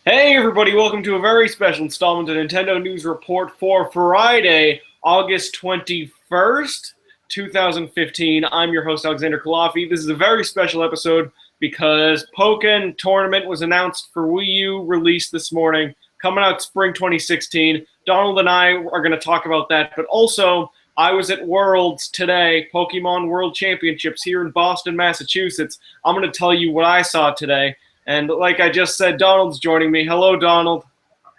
Hey everybody, welcome to a very special installment of Nintendo News Report for Friday, August 21st, 2015. I'm your host, Alexander Kalafi. This is a very special episode because Pokkén Tournament was announced for Wii U, released this morning, coming out spring 2016. Donald and I are going to talk about that, but also I was at Worlds today, Pokemon World Championships here in Boston, Massachusetts. I'm going to tell you what I saw today. And like I just said, Donald's joining me. Hello, Donald.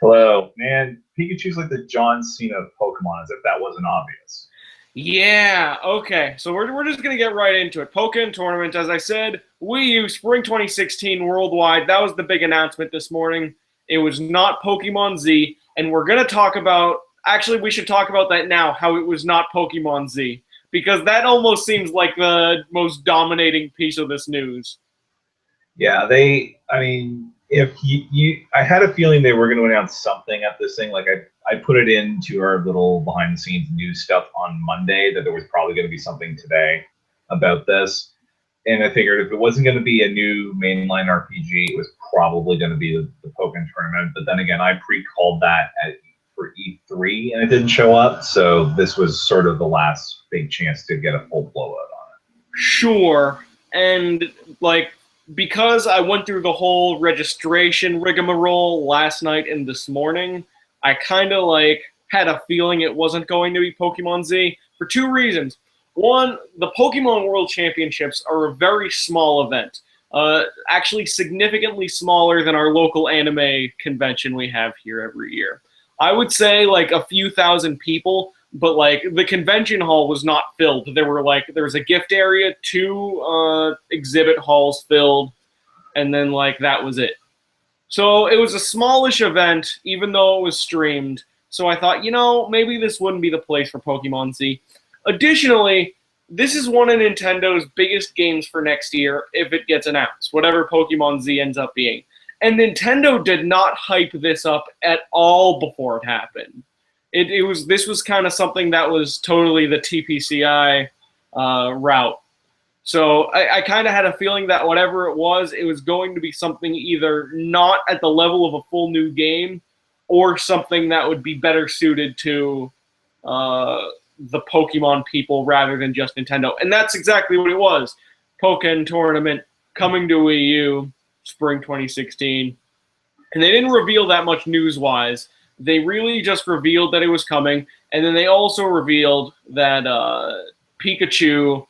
Hello. Man, Pikachu's like the John Cena of Pokemon, as if that wasn't obvious. Yeah, okay. So we're just going to get right into it. Pokkén Tournament, as I said, Wii U, Spring 2016 worldwide. That was the big announcement this morning. It was not Pokemon Z. And we're going to talk about, actually, we should talk about that now, how it was not Pokemon Z. Because that almost seems like the most dominating piece of this news. Yeah, if I had a feeling they were going to announce something at this thing. Like I put it into our little behind the scenes news stuff on Monday that there was probably going to be something today about this. And I figured if it wasn't going to be a new mainline RPG, it was probably going to be the Pokkén Tournament. But then again, I pre-called that for E3 and it didn't show up. So this was sort of the last big chance to get a full blowout on it. Sure. And because I went through the whole registration rigmarole last night and this morning, I kind of had a feeling it wasn't going to be Pokemon Z for two reasons. One, the Pokemon World Championships are a very small event, actually significantly smaller than our local anime convention we have here every year. I would say a few thousand people, but the convention hall was not filled. There was a gift area, two exhibit halls filled, and then that was it. So it was a smallish event, even though it was streamed. So I thought, maybe this wouldn't be the place for Pokemon Z. Additionally, this is one of Nintendo's biggest games for next year if it gets announced, whatever Pokemon Z ends up being. And Nintendo did not hype this up at all before it happened. This was kind of something that was totally the TPCI route. So I kind of had a feeling that whatever it was going to be something either not at the level of a full new game or something that would be better suited to the Pokemon people rather than just Nintendo. And that's exactly what it was. Pokkén Tournament coming to Wii U, spring 2016. And they didn't reveal that much news-wise. They really just revealed that it was coming, and then they also revealed that Pikachu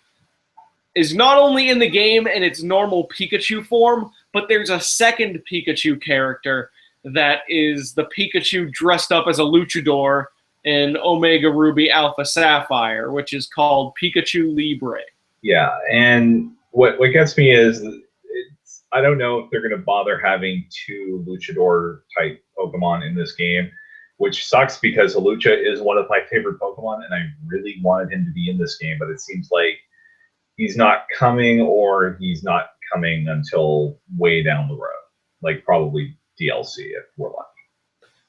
is not only in the game in its normal Pikachu form, but there's a second Pikachu character that is the Pikachu dressed up as a luchador in Omega Ruby Alpha Sapphire, which is called Pikachu Libre. Yeah, and what gets me is I don't know if they're going to bother having two luchador-type Pokemon in this game, which sucks because Lucha is one of my favorite Pokemon, and I really wanted him to be in this game, but it seems like he's not coming, or he's not coming until way down the road, probably DLC if we're lucky.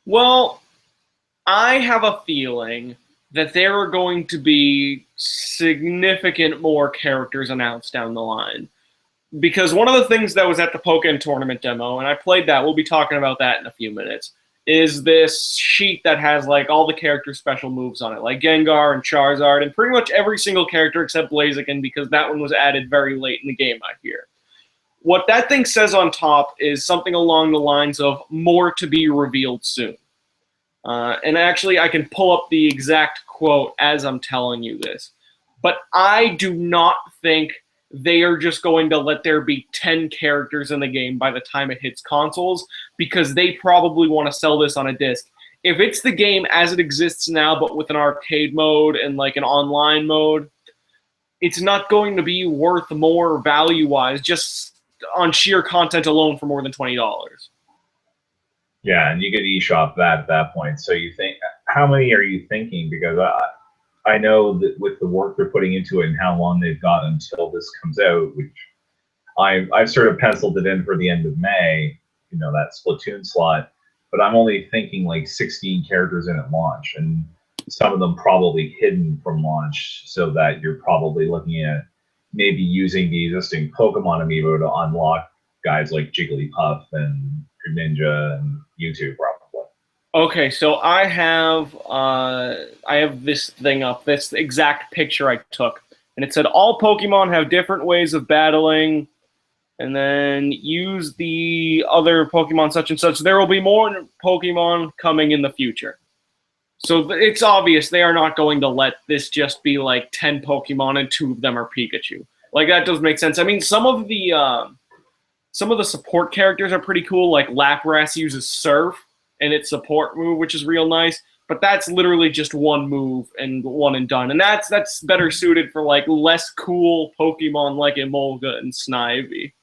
Well, I have a feeling that there are going to be significant more characters announced down the line. Because one of the things that was at the Pokkén Tournament demo, and I played that, we'll be talking about that in a few minutes, is this sheet that has all the character special moves on it, like Gengar and Charizard, and pretty much every single character except Blaziken, because that one was added very late in the game, I hear. What that thing says on top is something along the lines of more to be revealed soon. And actually, I can pull up the exact quote as I'm telling you this. But I do not think they are just going to let there be 10 characters in the game by the time it hits consoles, because they probably want to sell this on a disc. If it's the game as it exists now, but with an arcade mode and an online mode, it's not going to be worth more value-wise, just on sheer content alone for more than $20. Yeah, and you get eShop that at that point. So you think, how many are you thinking? Because I know that with the work they're putting into it and how long they've got until this comes out, which I've sort of penciled it in for the end of May, that Splatoon slot, but I'm only thinking 16 characters in at launch, and some of them probably hidden from launch, so that you're probably looking at maybe using the existing Pokemon amiibo to unlock guys like Jigglypuff and Greninja and Mewtwo probably. Okay, so I have this thing up, this exact picture I took, and it said all Pokemon have different ways of battling, and then use the other Pokemon such and such. There will be more Pokemon coming in the future. So it's obvious they are not going to let this just be like 10 Pokemon and 2 of them are Pikachu. Like, that does make sense. I mean, some of the support characters are pretty cool. Like Lapras uses Surf in its support move, which is real nice. But that's literally just one move and one and done. And that's better suited for like less cool Pokemon like Emolga and Snivy.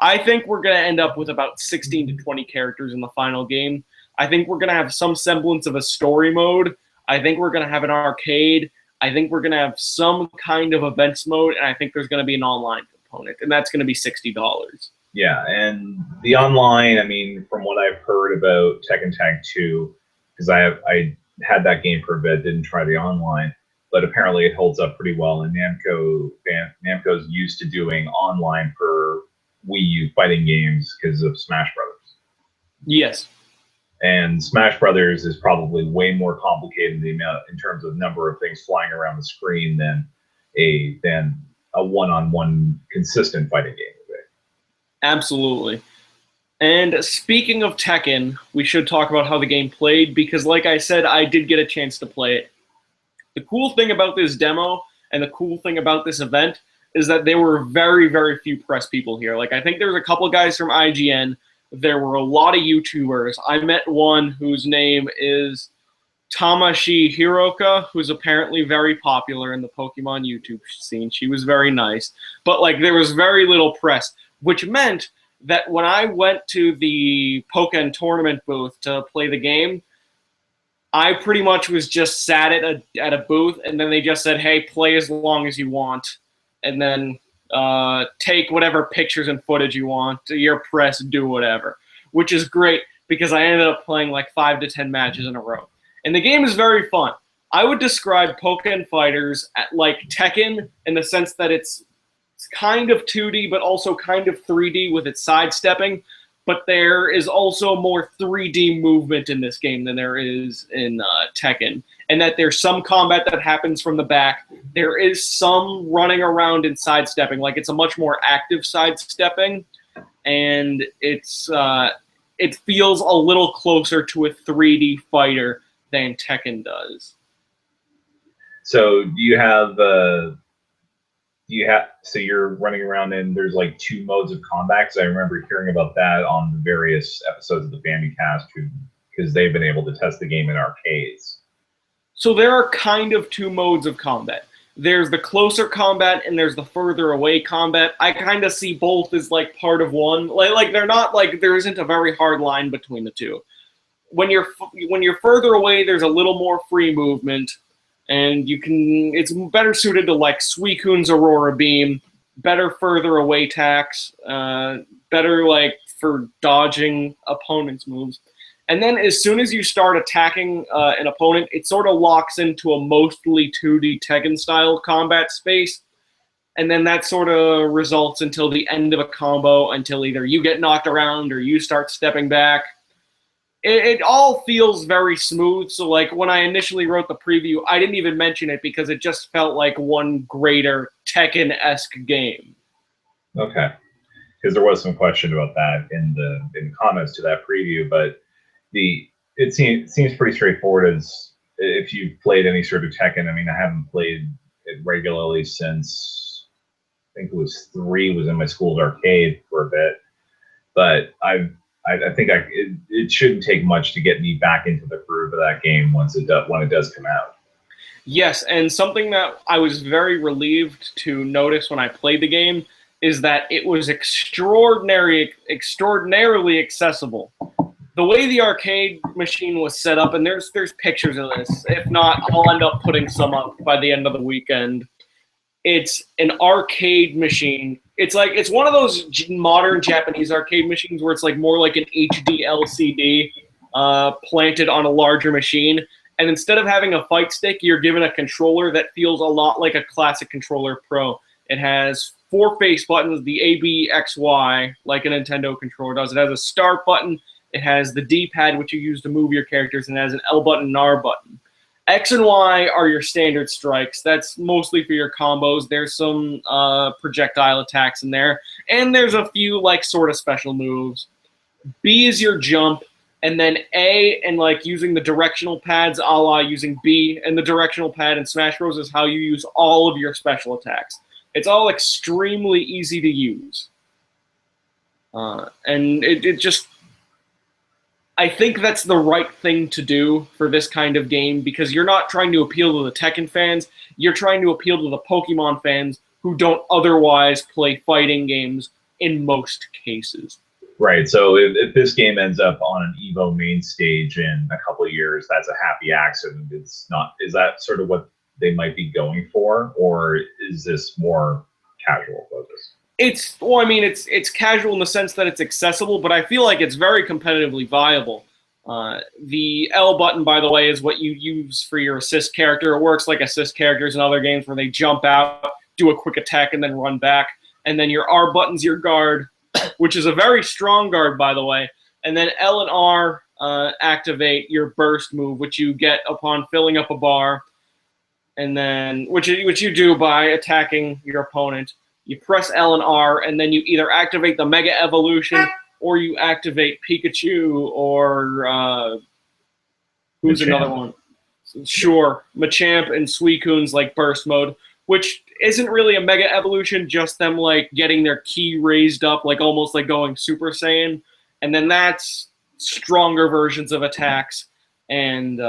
I think we're going to end up with about 16 to 20 characters in the final game. I think we're going to have some semblance of a story mode. I think we're going to have an arcade. I think we're going to have some kind of events mode. And I think there's going to be an online component. And that's going to be $60. Yeah, and the online, I mean, from what I've heard about Tekken Tag 2, because I had that game for a bit, didn't try the online, but apparently it holds up pretty well. And Namco's used to doing online for Wii U fighting games because of Smash Brothers. Yes. And Smash Brothers is probably way more complicated in terms of number of things flying around the screen than a one-on-one consistent fighting game. Absolutely. And speaking of Tekken, we should talk about how the game played, because like I said, I did get a chance to play it. The cool thing about this demo and the cool thing about this event is that there were very, very few press people here. Like, I think there was a couple guys from IGN. There were a lot of YouTubers. I met one whose name is Tamashi Hiroka, who's apparently very popular in the Pokemon YouTube scene. She was very nice. But, like, there was very little press, which meant that when I went to the Pokkén Tournament booth to play the game, I pretty much was just sat at a booth, and then they just said, hey, play as long as you want, and then take whatever pictures and footage you want. Your press, do whatever, which is great because I ended up playing like 5 to 10 matches in a row. And the game is very fun. I would describe Pokken Fighters like Tekken in the sense that it's kind of 2D, but also kind of 3D with its sidestepping. But there is also more 3D movement in this game than there is in Tekken. And that there's some combat that happens from the back. There is some running around and sidestepping. Like, it's a much more active sidestepping. And it feels a little closer to a 3D fighter than Tekken does. So so you're running around and there's like 2 modes of combat, because I remember hearing about that on the various episodes of the Famicast, because they've been able to test the game in arcades. So there are kind of 2 modes of combat. There's the closer combat and there's the further away combat. I kind of see both as like part of one. Like they're not like, there isn't a very hard line between the two. When you're further away, there's a little more free movement. And it's better suited to like Suicune's Aurora Beam, better further away attacks, better like for dodging opponents' moves. And then as soon as you start attacking an opponent, it sort of locks into a mostly 2D Tekken-style combat space. And then that sort of results until the end of a combo, until either you get knocked around or you start stepping back. It all feels very smooth. So like when I initially wrote the preview, I didn't even mention it because it just felt like one greater Tekken-esque game. Okay, because there was some question about that in the comments to that preview, but it seems pretty straightforward. As if you've played any sort of Tekken. I mean, I haven't played it regularly since I think it was 3 was in my school's arcade for a bit, but I think it shouldn't take much to get me back into the groove of that game when it does come out. Yes, and something that I was very relieved to notice when I played the game is that it was extraordinarily accessible. The way the arcade machine was set up, and there's pictures of this. If not, I'll end up putting some up by the end of the weekend. It's an arcade machine. It's one of those modern Japanese arcade machines where it's like more like an HD LCD planted on a larger machine. And instead of having a fight stick, you're given a controller that feels a lot like a classic controller pro. It has 4 face buttons, the A, B, X, Y, like a Nintendo controller does. It has a start button. It has the D-pad, which you use to move your characters, and it has an L button and R button. X and Y are your standard strikes. That's mostly for your combos. There's some projectile attacks in there, and there's a few like sort of special moves. B is your jump, and then A and like using the directional pads, a la using B and the directional pad in Smash Bros. Is how you use all of your special attacks. It's all extremely easy to use, and it just. I think that's the right thing to do for this kind of game because you're not trying to appeal to the Tekken fans. You're trying to appeal to the Pokemon fans who don't otherwise play fighting games in most cases. Right. So if this game ends up on an Evo main stage in a couple of years, that's a happy accident. It's not. Is that sort of what they might be going for, or is this more casual focus? It's casual in the sense that it's accessible, but I feel like it's very competitively viable. The L button, by the way, is what you use for your assist character. It works like assist characters in other games where they jump out, do a quick attack, and then run back. And then your R button's your guard, which is a very strong guard, by the way. And then L and R activate your burst move, which you get upon filling up a bar, and then which you do by attacking your opponent. You press L and R, and then you either activate the Mega Evolution, or you activate Pikachu, or who's Machamp. another one? Sure, Machamp and Suicune's like burst mode, which isn't really a Mega Evolution, just them like getting their ki raised up, like almost like going Super Saiyan, and then that's stronger versions of attacks and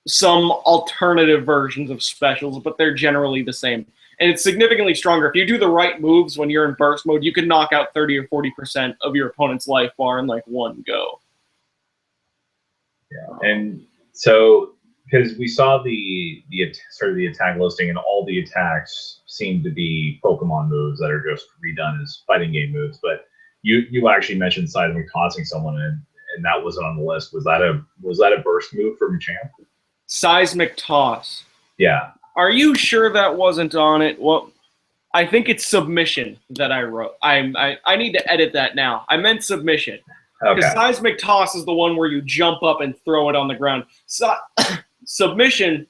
some alternative versions of specials, but they're generally the same. And it's significantly stronger. If you do the right moves when you're in burst mode, you can knock out 30 or 40% of your opponent's life bar in like one go. Yeah, and so because we saw the sort of the attack listing, and all the attacks seem to be Pokemon moves that are just redone as fighting game moves. But you actually mentioned seismic tossing someone, and that wasn't on the list. Was that a burst move for Machamp? Seismic toss. Yeah. Are you sure that wasn't on it? Well, I think it's submission that I wrote. I need to edit that now. I meant submission. Because Okay. seismic toss is the one where you jump up and throw it on the ground. Submission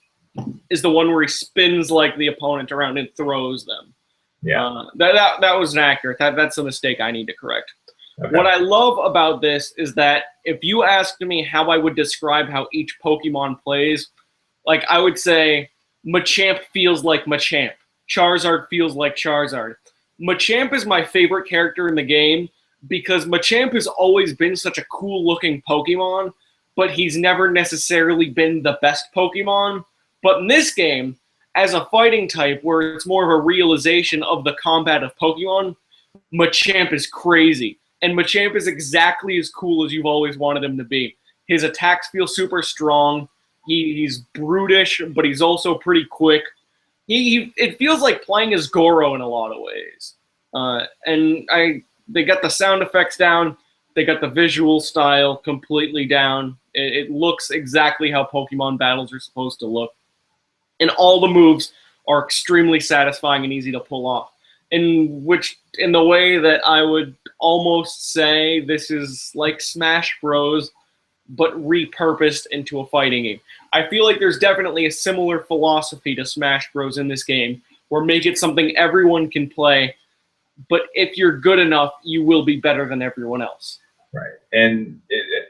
is the one where he spins like the opponent around and throws them. Yeah. That was inaccurate. That's a mistake I need to correct. Okay. What I love about this is that if you asked me how I would describe how each Pokemon plays, like I would say Machamp feels like Machamp. Charizard feels like Charizard. Machamp is my favorite character in the game because Machamp has always been such a cool-looking Pokemon, but he's never necessarily been the best Pokemon. But in this game, as a fighting type where it's more of a realization of the combat of Pokemon, Machamp is crazy. And Machamp is exactly as cool as you've always wanted him to be. His attacks feel super strong. He's brutish, but he's also pretty quick. It feels like playing as Goro in a lot of ways. They got the sound effects down. They got the visual style completely down. It looks exactly how Pokemon battles are supposed to look. And all the moves are extremely satisfying and easy to pull off. In the way that I would almost say this is like Smash Bros, but repurposed into a fighting game. I feel like there's definitely a similar philosophy to Smash Bros in this game, where make it something everyone can play, but if you're good enough, you will be better than everyone else. Right. And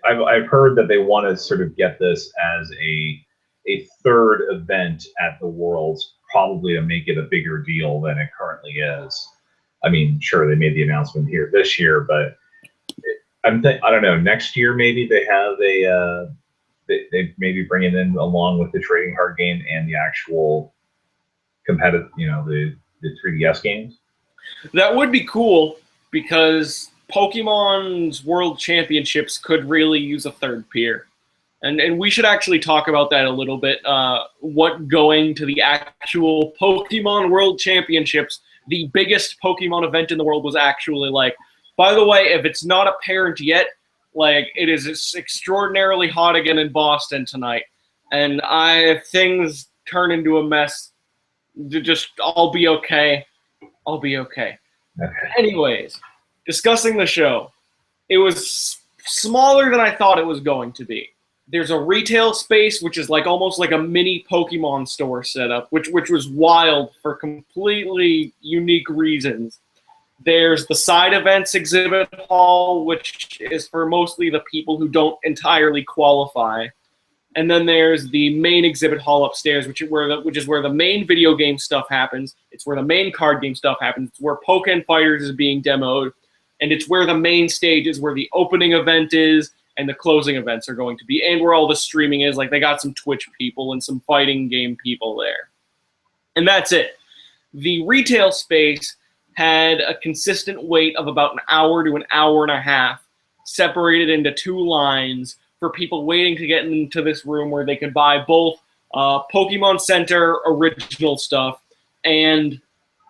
I've heard that they want to sort of get this as a third event at the Worlds, probably to make it a bigger deal than it currently is. I mean, sure, they made the announcement here this year, but I don't know. Next year, maybe they have they maybe bring it in along with the trading card game and the actual competitive, the 3DS games. That would be cool because Pokemon's World Championships could really use a third peer. And we should actually talk about that a little bit. What going to the actual Pokemon World Championships, the biggest Pokemon event in the world, was actually like. By the way, if it's not apparent yet, like it is extraordinarily hot again in Boston tonight. And if things turn into a mess, I'll be okay. I'll be okay. Okay. Anyways, discussing the show. It was smaller than I thought it was going to be. There's a retail space, which is like almost like a mini Pokemon store setup, which was wild for completely unique reasons. There's the side events exhibit hall, which is for mostly the people who don't entirely qualify. And then there's the main exhibit hall upstairs, which is where the main video game stuff happens. It's where the main card game stuff happens. It's where Pokken Fighters is being demoed. And it's where the main stage is, where the opening event is, and the closing events are going to be, and where all the streaming is. Like, they got some Twitch people and some fighting game people there. And that's it. The retail space had a consistent wait of about an hour to an hour and a half, separated into two lines for people waiting to get into this room where they could buy both Pokemon Center original stuff and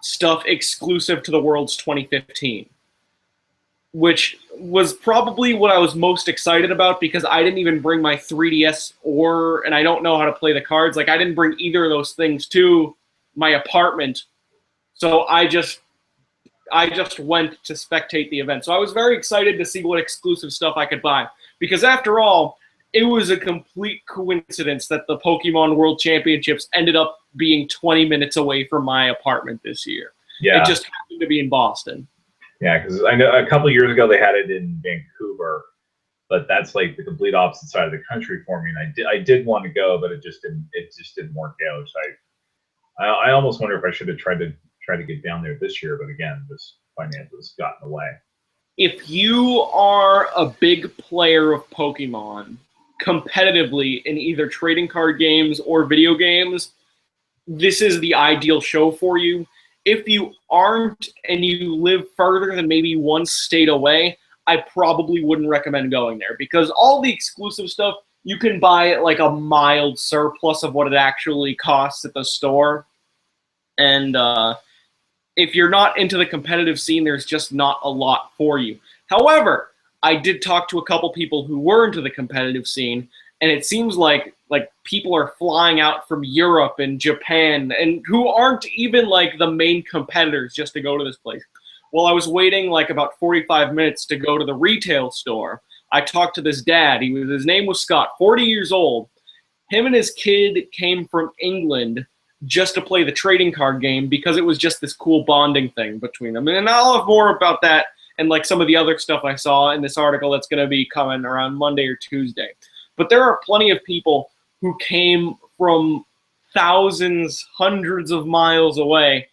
stuff exclusive to the Worlds 2015. Which was probably what I was most excited about, because I didn't even bring my 3DS and I don't know how to play the cards. Like, I didn't bring either of those things to my apartment. So I just went to spectate the event. So I was very excited to see what exclusive stuff I could buy. Because after all, it was a complete coincidence that the Pokemon World Championships ended up being 20 minutes away from my apartment this year. Yeah. It just happened to be in Boston. Yeah, because I know a couple of years ago they had it in Vancouver, but that's like the complete opposite side of the country for me. And I did want to go, but it just didn't work out. So I almost wonder if I should have tried to get down there this year, but again, just finances got in the way. If you are a big player of Pokemon competitively in either trading card games or video games, this is the ideal show for you. If you aren't and you live further than maybe one state away, I probably wouldn't recommend going there, because all the exclusive stuff you can buy at like a mild surplus of what it actually costs at the store. And if you're not into the competitive scene, there's just not a lot for you. However, I did talk to a couple people who were into the competitive scene, and it seems like people are flying out from Europe and Japan, and who aren't even like the main competitors, just to go to this place. While I was waiting like about 45 minutes to go to the retail store, I talked to this dad. His name was Scott, 40 years old. Him and his kid came from England just to play the trading card game, because it was just this cool bonding thing between them. And I'll have more about that and like some of the other stuff I saw in this article that's going to be coming around Monday or Tuesday. But there are plenty of people who came from thousands, hundreds of miles away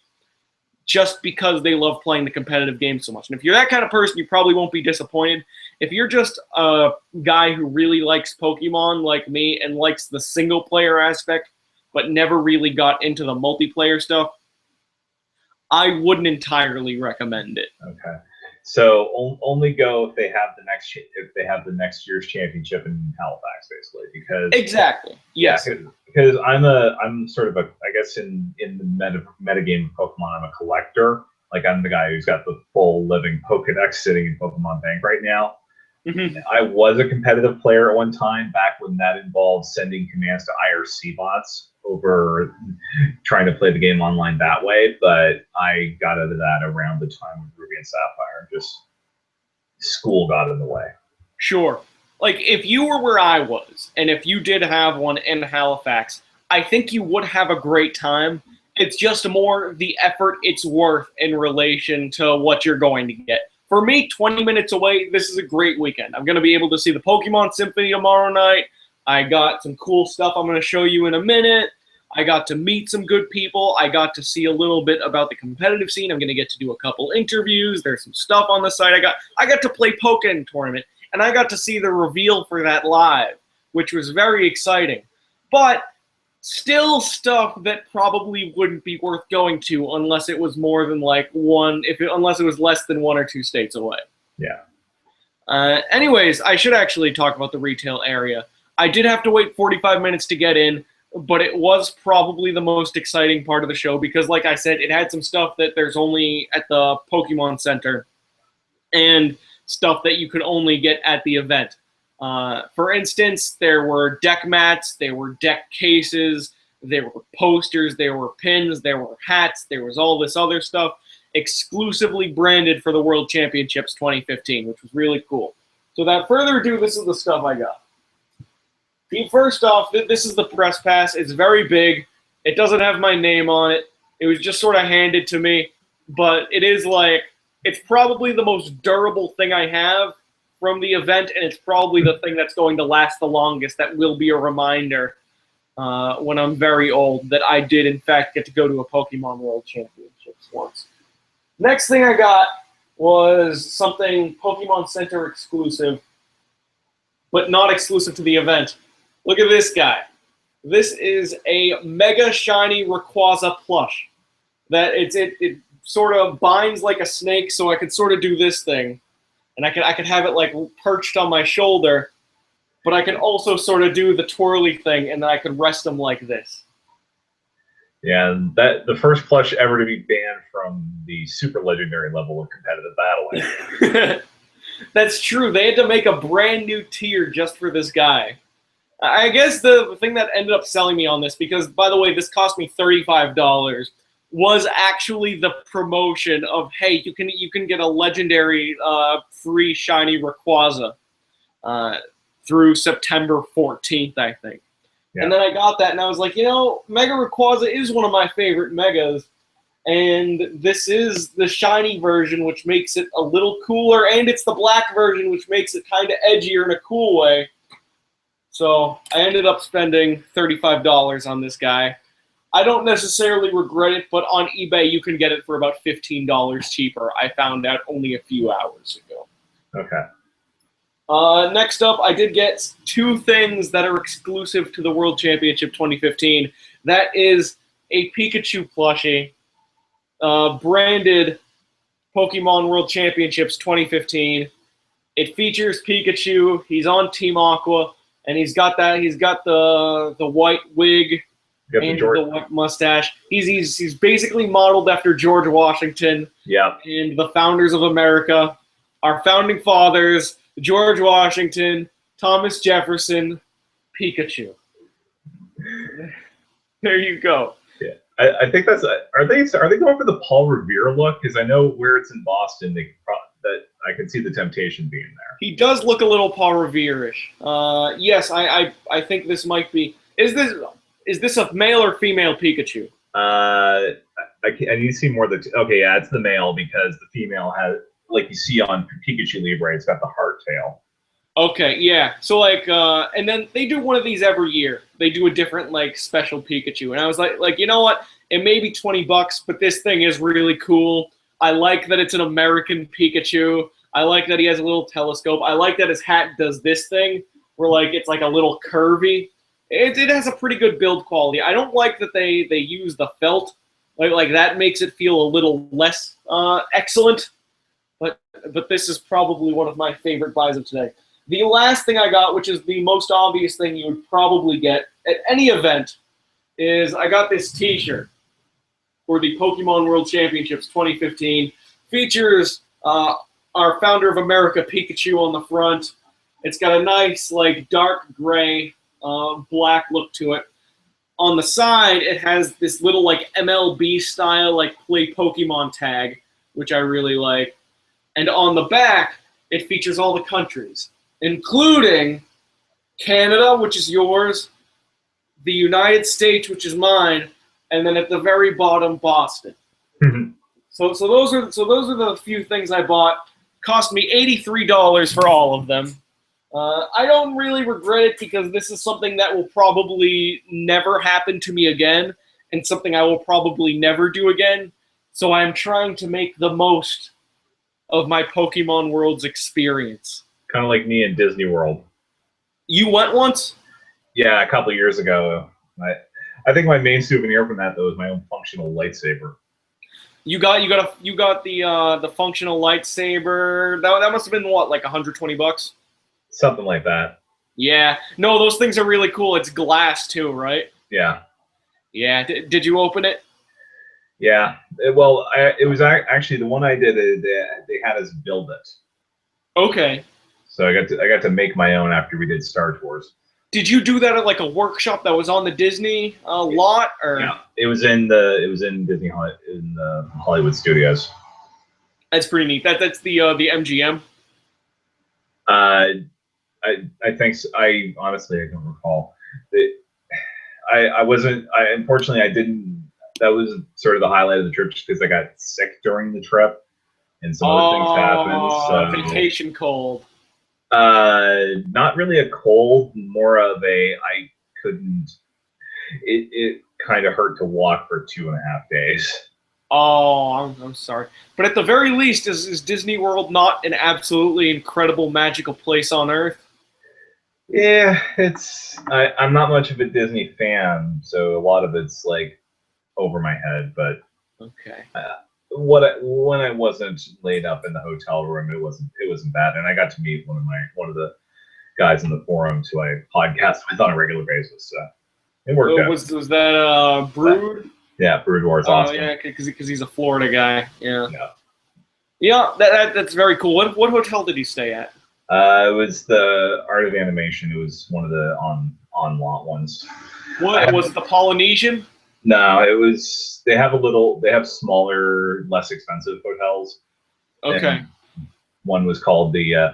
just because they love playing the competitive game so much. And if you're that kind of person, you probably won't be disappointed. If you're just a guy who really likes Pokemon like me and likes the single-player aspect but never really got into the multiplayer stuff, I wouldn't entirely recommend it. Okay. So only go if they have the next year's championship in Halifax, basically, because exactly, yes. Yeah, because I'm sort of I guess in the meta game of Pokemon, I'm a collector. Like, I'm the guy who's got the full living Pokedex sitting in Pokemon Bank right now. Mm-hmm. I was a competitive player at one time, back when that involved sending commands to IRC bots over trying to play the game online that way, but I got out of that around the time of Ruby and Sapphire. Just school got in the way. Sure. Like, if you were where I was, and if you did have one in Halifax, I think you would have a great time. It's just more the effort it's worth in relation to what you're going to get. For me, 20 minutes away, this is a great weekend. I'm going to be able to see the Pokemon Symphony tomorrow night. I got some cool stuff I'm going to show you in a minute. I got to meet some good people. I got to see a little bit about the competitive scene. I'm going to get to do a couple interviews. There's some stuff on the site. I got to play Pokkén Tournament, and I got to see the reveal for that live, which was very exciting. But still stuff that probably wouldn't be worth going to unless it was more than like unless it was less than 1 or 2 states away. Yeah. Anyways, I should actually talk about the retail area. I did have to wait 45 minutes to get in, but it was probably the most exciting part of the show because, like I said, it had some stuff that there's only at the Pokemon Center and stuff that you could only get at the event. For instance, there were deck mats, there were deck cases, there were posters, there were pins, there were hats, there was all this other stuff. exclusively branded for the World Championships 2015, which was really cool. So without further ado, this is the stuff I got. First off, this is the press pass. It's very big. It doesn't have my name on it. It was just sort of handed to me, but it is like, it's probably the most durable thing I have from the event, and it's probably the thing that's going to last the longest. That will be a reminder when I'm very old that I did, in fact, get to go to a Pokemon World Championships once. Next thing I got was something Pokemon Center exclusive, but not exclusive to the event. Look at this guy. This is a Mega Shiny Rayquaza plush. That it sort of binds like a snake, so I could sort of do this thing, and I could have it like perched on my shoulder, but I can also sort of do the twirly thing, and then I could rest him like this. Yeah, and that the first plush ever to be banned from the super legendary level of competitive battling. That's true. They had to make a brand new tier just for this guy. I guess the thing that ended up selling me on this, because by the way, this cost me $35, was actually the promotion of, hey, you can get a legendary free shiny Rayquaza through September 14th, I think. Yeah. And then I got that, and I was like, you know, Mega Rayquaza is one of my favorite Megas, and this is the shiny version, which makes it a little cooler, and it's the black version, which makes it kind of edgier in a cool way. So I ended up spending $35 on this guy. I don't necessarily regret it, but on eBay you can get it for about $15 cheaper. I found out only a few hours ago. Okay. Next up, I did get two things that are exclusive to the World Championship 2015. That is a Pikachu plushie, branded Pokemon World Championships 2015. It features Pikachu. He's on Team Aqua, and he's got the white wig and the white mustache. He's basically modeled after George Washington. Yeah. And the founders of America, our founding fathers, George Washington, Thomas Jefferson, Pikachu. There you go. Yeah, I think that's. Are they going for the Paul Revere look? Because I know where it's in Boston, that I can see the temptation being there. He does look a little Paul Revere-ish. Yes, I think this might be. Is this a male or female Pikachu? I need to see more of the. Okay, yeah, it's the male because the female has, like you see on Pikachu Libre, it's got the heart tail. Okay, yeah. So like, and then they do one of these every year. They do a different like special Pikachu, and I was like, you know what? It may be $20, but this thing is really cool. I like that it's an American Pikachu. I like that he has a little telescope. I like that his hat does this thing, where like it's like a little curvy. It has a pretty good build quality. I don't like that they use the felt. Like that makes it feel a little less excellent. But this is probably one of my favorite buys of today. The last thing I got, which is the most obvious thing you would probably get at any event, is I got this T-shirt for the Pokemon World Championships 2015. Features our founder of America, Pikachu, on the front. It's got a nice, like, dark gray, black look to it. On the side, it has this little, like, MLB style, like, play Pokemon tag, which I really like. And on the back, it features all the countries, including Canada, which is yours, the United States, which is mine, and then at the very bottom, Boston. Mm-hmm. So those are the few things I bought. Cost me $83 for all of them. I don't really regret it because this is something that will probably never happen to me again, and something I will probably never do again. So I'm trying to make the most of my Pokemon World's experience. Kind of like me in Disney World. You went once? Yeah, a couple of years ago. I think my main souvenir from that though is my own functional lightsaber. You got the functional lightsaber. That must have been what, like $120? Something like that. Yeah. No, those things are really cool. It's glass too, right? Yeah. Yeah. Did you open it? Yeah. It was actually the one I did. They had us build it. Okay. So I got to make my own after we did Star Tours. Did you do that at like a workshop that was on the Disney lot, or? Yeah, it was in Disney in the Hollywood Studios. That's pretty neat. That's the MGM. I think so. I honestly I don't recall. I wasn't. Unfortunately I didn't. That was sort of the highlight of the trip, just because I got sick during the trip and some other things happened. So Vacation cold. Not really a cold, more of a I couldn't. It kind of hurt to walk for 2.5 days. Oh, I'm sorry. But at the very least, is Disney World not an absolutely incredible, magical place on Earth? Yeah, I'm not much of a Disney fan, so a lot of it's like over my head. But Okay. when I wasn't laid up in the hotel room, it wasn't bad, and I got to meet one of the guys in the forums who I podcast with on a regular basis. So it worked out. Was that Brood? Yeah, Brood Wars awesome. Oh yeah, because he's a Florida guy. Yeah. Yeah. Yeah, that's very cool. What hotel did he stay at? It was the Art of Animation. It was one of the on lot ones. What was it, the Polynesian? No, it was. They have smaller, less expensive hotels. Okay. And one was called the. I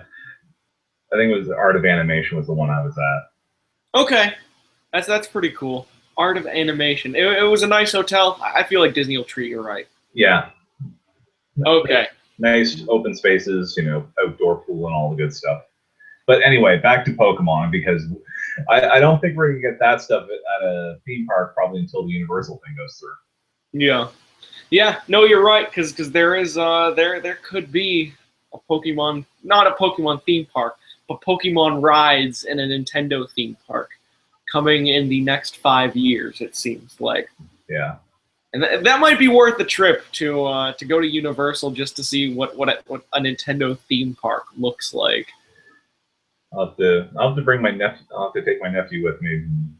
think it was the Art of Animation was the one I was at. Okay, that's pretty cool. Art of Animation. It was a nice hotel. I feel like Disney will treat you right. Yeah. Okay. Nice open spaces, outdoor pool and all the good stuff. But anyway, back to Pokemon, because I don't think we're gonna get that stuff at a theme park probably until the Universal thing goes through. Yeah. No, you're right, because there is there could be a Pokemon, not a Pokemon theme park, but Pokemon rides in a Nintendo theme park coming in the next 5 years. It seems like. Yeah. And that might be worth the trip to go to Universal just to see what a Nintendo theme park looks like. I'll have to bring my nephew. I'll have to take my nephew with me and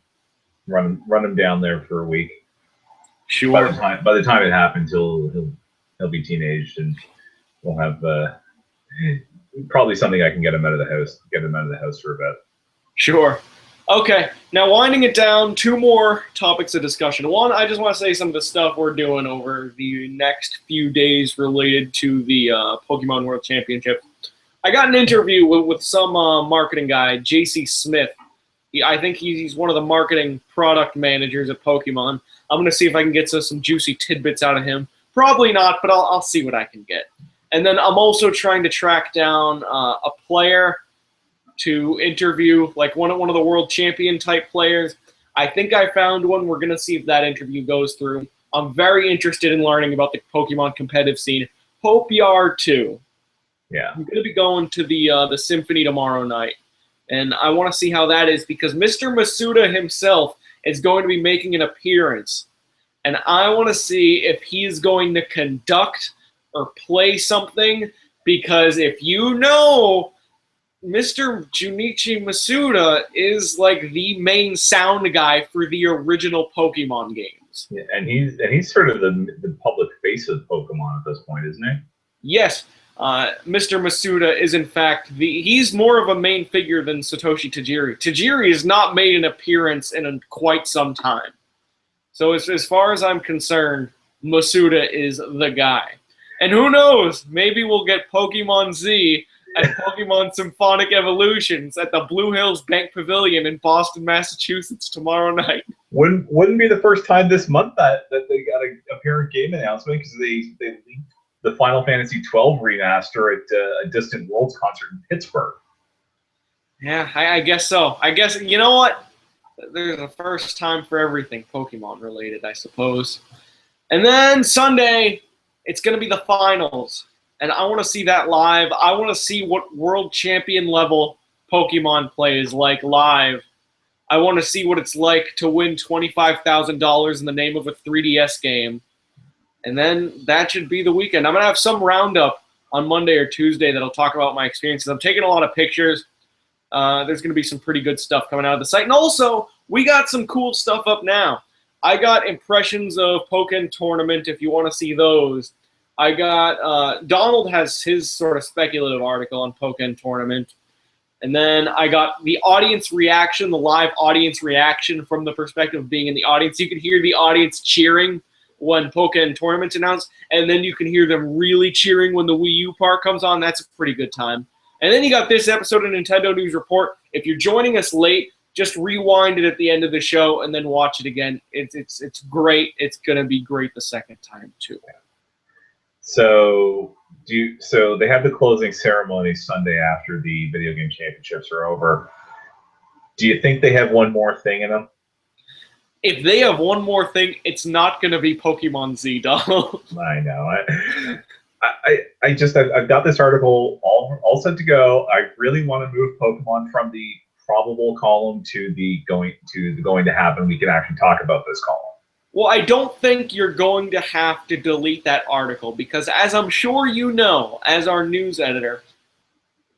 run him down there for a week. Sure. By the time it happens, he'll be teenaged, and we'll have probably something I can get him out of the house for a bit. Sure. Okay, now winding it down, 2 more topics of discussion. One, I just want to say some of the stuff we're doing over the next few days related to the Pokemon World Championship. I got an interview with some marketing guy, JC Smith. I think he's one of the marketing product managers at Pokemon. I'm going to see if I can get some juicy tidbits out of him. Probably not, but I'll see what I can get. And then I'm also trying to track down a player to interview, like one of the world champion type players. I think I found one. We're going to see if that interview goes through. I'm very interested in learning about the Pokemon competitive scene. Hope you are too. Yeah. I'm going to be going to the Symphony tomorrow night, and I want to see how that is, because Mr. Masuda himself is going to be making an appearance, and I want to see if he's going to conduct or play something, because if you know, Mr. Junichi Masuda is like the main sound guy for the original Pokemon games. Yeah, and he's sort of the public face of Pokemon at this point, isn't he? Yes. Mr. Masuda is in fact he's more of a main figure than Satoshi Tajiri. Tajiri has not made an appearance in quite some time. So as far as I'm concerned, Masuda is the guy. And who knows, maybe we'll get Pokemon Z at Pokemon Symphonic Evolutions at the Blue Hills Bank Pavilion in Boston, Massachusetts tomorrow night. Wouldn't be the first time this month that they got a apparent game announcement, because they leaked the Final Fantasy XII remaster at a Distant Worlds concert in Pittsburgh. Yeah, I guess so. I guess, you know what? There's a first time for everything Pokemon related, I suppose. And then Sunday, it's going to be the finals. And I want to see that live. I want to see what world champion level Pokemon play is like live. I want to see what it's like to win $25,000 in the name of a 3DS game. And then that should be the weekend. I'm going to have some roundup on Monday or Tuesday that'll talk about my experiences. I'm taking a lot of pictures. There's going to be some pretty good stuff coming out of the site. And also, we got some cool stuff up now. I got impressions of Pokkén Tournament if you want to see those. I got Donald has his sort of speculative article on Pokkén Tournament. And then I got the audience reaction, the live audience reaction from the perspective of being in the audience. You could hear the audience cheering when Pokkén Tournament's announced, and then you can hear them really cheering when the Wii U part comes on. That's a pretty good time. And then you got this episode of Nintendo News Report. If you're joining us late, just rewind it at the end of the show and then watch it again. It's great. It's gonna be great the second time too. So they have the closing ceremony Sunday after the video game championships are over. Do you think they have one more thing in them? If they have one more thing, it's not going to be Pokemon Z, Donald. I know. I've got this article all set to go. I really want to move Pokemon from the probable column to the going to happen. We can actually talk about this column. Well, I don't think you're going to have to delete that article because, as I'm sure you know, as our news editor,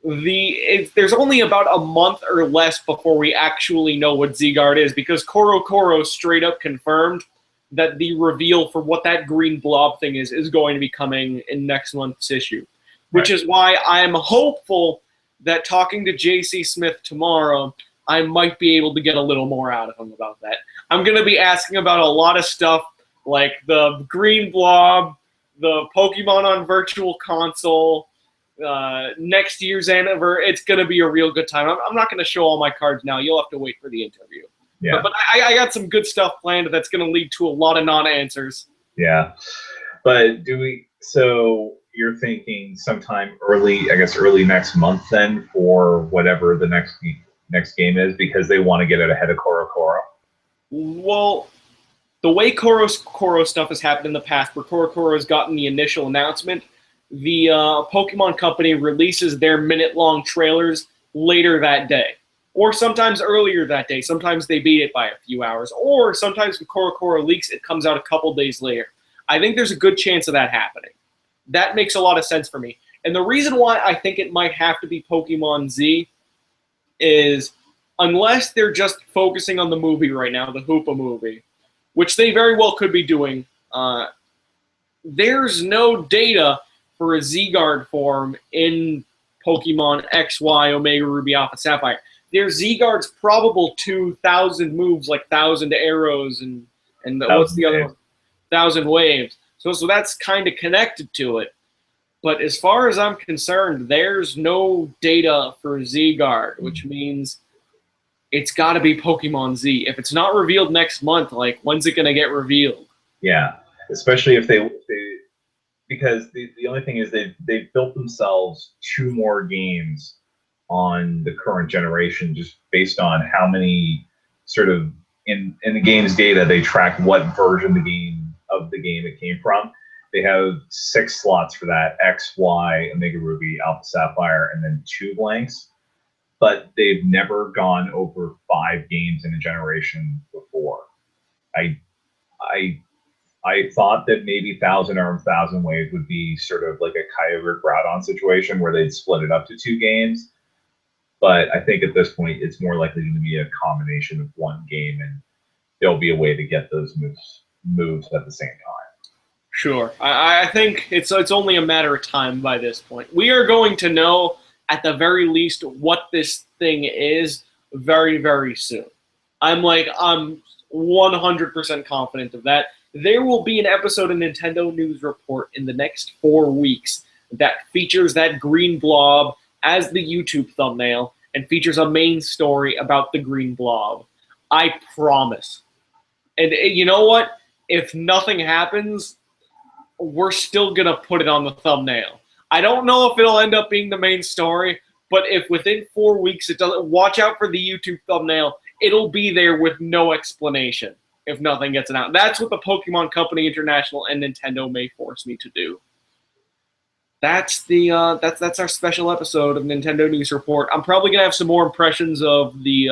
there's only about a month or less before we actually know what Z-Guard is because Koro straight up confirmed that the reveal for what that green blob thing is going to be coming in next month's issue, which is why I'm hopeful that talking to J.C. Smith tomorrow, I might be able to get a little more out of him about that. I'm going to be asking about a lot of stuff like the green blob, the Pokemon on Virtual Console, next year's anniversary. It's going to be a real good time. I'm not going to show all my cards now. You'll have to wait for the interview. Yeah. But I got some good stuff planned that's going to lead to a lot of non-answers. Yeah. But so you're thinking sometime early next month then for whatever the next game is because they want to get it ahead of Koro. Well, the way Koro stuff has happened in the past, where Koro has gotten the initial announcement, the Pokemon Company releases their minute-long trailers later that day. Or sometimes earlier that day. Sometimes they beat it by a few hours. Or sometimes when Koro leaks, it comes out a couple days later. I think there's a good chance of that happening. That makes a lot of sense for me. And the reason why I think it might have to be Pokemon Z is unless they're just focusing on the movie right now, the Hoopa movie, which they very well could be doing, there's no data for a Z-Guard form in Pokemon X, Y, Omega Ruby, Alpha, Sapphire. There's Z-Guard's probable 2,000 moves, like 1,000 arrows and what's the other one? 1,000 waves. So that's kind of connected to it. But as far as I'm concerned, there's no data for Z-Guard, which means it's got to be Pokemon Z. If it's not revealed next month, like, when's it going to get revealed? Yeah, especially if they because the only thing is they've built themselves 2 more games on the current generation just based on how many sort of in the game's data they track what version of the game it came from. They have 6 slots for that: X, Y, Omega Ruby, Alpha Sapphire, and then 2 blanks. But they've never gone over 5 games in a generation before. I thought that maybe 1,000 Arms, 1,000 Waves would be sort of like a Kyogre Groudon situation where they'd split it up to 2 games. But I think at this point it's more likely going to be a combination of 1 game, and there'll be a way to get those moves at the same time. Sure. I think it's only a matter of time by this point. We are going to know, at the very least, what this thing is very, very soon. I'm 100% confident of that. There will be an episode of Nintendo News Report in the next 4 weeks that features that green blob as the YouTube thumbnail and features a main story about the green blob. I promise. And you know what? If nothing happens, we're still going to put it on the thumbnail. I don't know if it'll end up being the main story, but if within 4 weeks it doesn't, watch out for the YouTube thumbnail. It'll be there with no explanation if nothing gets announced. That's what the Pokemon Company International and Nintendo may force me to do. That's our special episode of Nintendo News Report. I'm probably gonna have some more impressions of the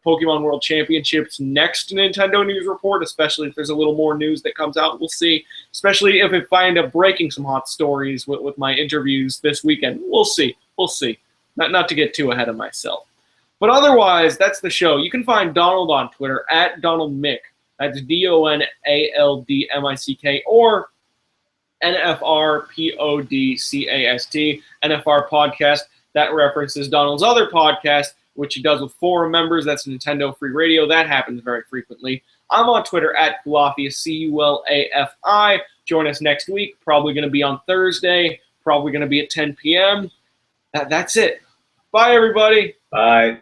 Pokemon World Championships next Nintendo News Report, especially if there's a little more news that comes out. We'll see. Especially if I end up breaking some hot stories with my interviews this weekend. We'll see. We'll see. Not to get too ahead of myself. But otherwise, that's the show. You can find Donald on Twitter at DonaldMick. That's DonaldMick, or NFRPODCAST, NFR Podcast. That references Donald's other podcast, which he does with forum members. That's Nintendo Free Radio. That happens very frequently. I'm on Twitter at Culafi, Culafi. Join us next week. Probably going to be on Thursday. Probably going to be at 10 p.m. That's it. Bye, everybody. Bye.